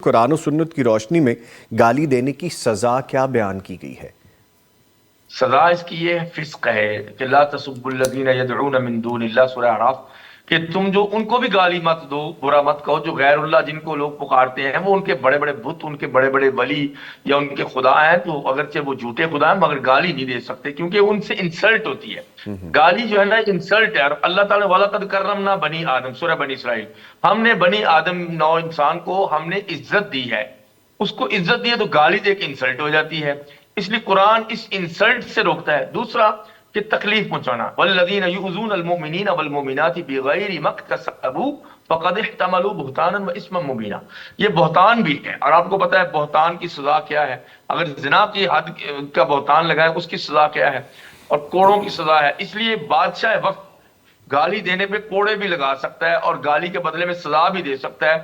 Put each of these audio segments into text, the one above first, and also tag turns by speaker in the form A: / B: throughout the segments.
A: قرآن و سنت کی روشنی میں گالی دینے کی سزا کیا بیان کی گئی ہے؟
B: سزا اس کی یہ فسق ہے کہ لا تسبوا الذین یدعون من دون اللہ، سورہ اعراف، کہ تم جو ان کو بھی گالی مت دو، برا مت کہو، جو غیر اللہ جن کو لوگ پکارتے ہیں، وہ ان کے بڑے بڑے بت، ان کے بڑے بڑے ولی یا ان کے خدا ہیں، تو اگرچہ وہ جھوٹے خدا ہیں مگر گالی نہیں دے سکتے، کیونکہ ان سے انسلٹ ہوتی ہے۔ گالی جو ہے نا انسلٹ ہے، اور اللہ تعالیٰ نے وَلَقَدْ كَرَّمْنَا بَنِي آدم، سورہ بنی اسرائیل، ہم نے بنی آدم نو انسان کو ہم نے عزت دی ہے، اس کو عزت دی ہے تو گالی دے کے انسلٹ ہو جاتی ہے، اس لیے قرآن اس انسلٹ سے روکتا ہے۔ دوسرا کہ تکلیف پہنچانا، والذین یؤذون المؤمنین والمؤمنات بغیر ما اکتسبوا فقد احتملوا بہتانا واثما مبینا، یہ بہتان بھی ہے، اور آپ کو پتہ ہے بہتان کی سزا کیا ہے، اگر زنا کی حد کا بہتان لگائے اس کی سزا کیا ہے، اور کوڑوں کی سزا ہے۔ اس لیے بادشاہ وقت گالی دینے پہ کوڑے بھی لگا سکتا ہے اور گالی کے بدلے میں سزا بھی دے سکتا ہے،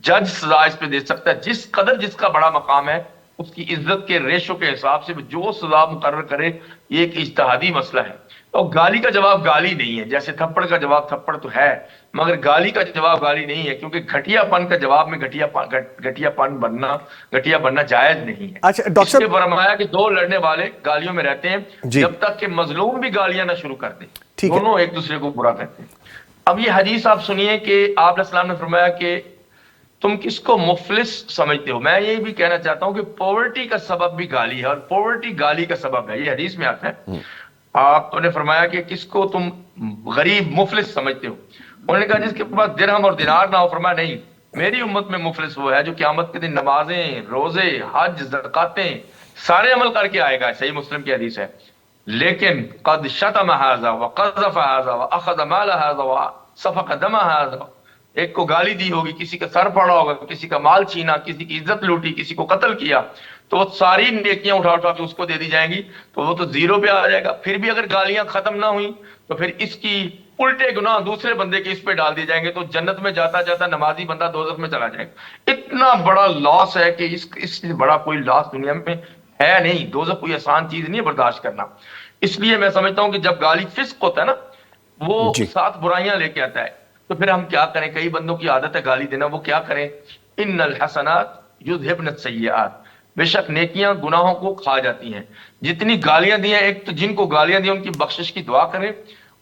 B: جج سزا اس پہ دے سکتا ہے، جس قدر جس کا بڑا مقام ہے اس کی عزت کے ریشو کے حساب سے جو سزا مقرر کرے، یہ ایک اجتہادی مسئلہ ہے۔ اور گالی کا جواب گالی نہیں ہے، جیسے تھپڑ کا جواب تھپڑ تو ہے مگر گالی کا جواب گالی نہیں ہے، کیونکہ گھٹیا پن کا جواب میں گھٹیا بننا جائز نہیں ہے۔
A: اچھا ڈاکٹر
B: اس لیے
A: صاحب،
B: فرمایا کہ دو لڑنے والے گالیوں میں رہتے ہیں
A: جی
B: جب تک کہ مظلوم بھی گالیاں نہ شروع کر دیں،
A: ٹھیک ہے،
B: دونوں ایک دوسرے کو برا کہتے ہیں۔ اب یہ حدیث آپ سنیے کہ آپ علیہ السلام نے فرمایا کہ تم کس کو مفلس سمجھتے ہو؟ میں یہ بھی کہنا چاہتا ہوں کہ پاورٹی کا سبب بھی گالی ہے، اور پاورٹی گالی کا سبب ہے، یہ حدیث میں آتا ہے۔ آپ نے فرمایا کہ کس کو تم غریب مفلس سمجھتے ہو؟ انہوں نے کہا جس کے پاس درہم اور دینار نہ ہو۔ فرمایا نہیں، میری امت میں مفلس وہ ہے جو قیامت کے دن نمازیں، روزے، حج، زکاتیں سارے عمل کر کے آئے گا، صحیح مسلم کی حدیث ہے، لیکن قد شتم هذا وقذف هذا واخذ مال هذا وسفك دم هذا، ایک کو گالی دی ہوگی، کسی کا سر پھاڑا ہوگا، کسی کا مال چھینا، کسی کی عزت لوٹی، کسی کو قتل کیا، تو وہ ساری نیکیاں اٹھا اٹھا کے اس کو دے دی جائیں گی، تو وہ تو زیرو پہ آ جائے گا۔ پھر بھی اگر گالیاں ختم نہ ہوئیں تو پھر اس کی الٹے گناہ دوسرے بندے کے اس پہ ڈال دیے جائیں گے، تو جنت میں جاتا جاتا نمازی بندہ دوزخ میں چلا جائے گا۔ اتنا بڑا لاس ہے کہ اس سے بڑا کوئی لاس دنیا میں ہے نہیں۔ دوزخ کوئی آسان چیز نہیں ہے برداشت کرنا۔ اس لیے میں سمجھتا ہوں کہ جب گالی فسق ہوتا ہے نا، وہ
A: جی
B: ساتھ برائیاں لے کے آتا ہے، تو پھر ہم کیا کریں؟ کئی بندوں کی عادت ہے گالی دینا، وہ کیا کریں؟ ان الحسنات یذھبن السیئات، بے شک نیکیاں گناہوں کو کھا جاتی ہیں۔ جتنی گالیاں دی ہیں، ایک تو جن کو گالیاں دی ان کی بخشش کی دعا کریں،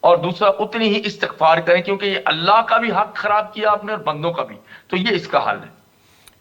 B: اور دوسرا اتنی ہی استغفار کریں، کیونکہ یہ اللہ کا بھی حق خراب کیا آپ نے اور بندوں کا بھی، تو یہ اس کا حل ہے۔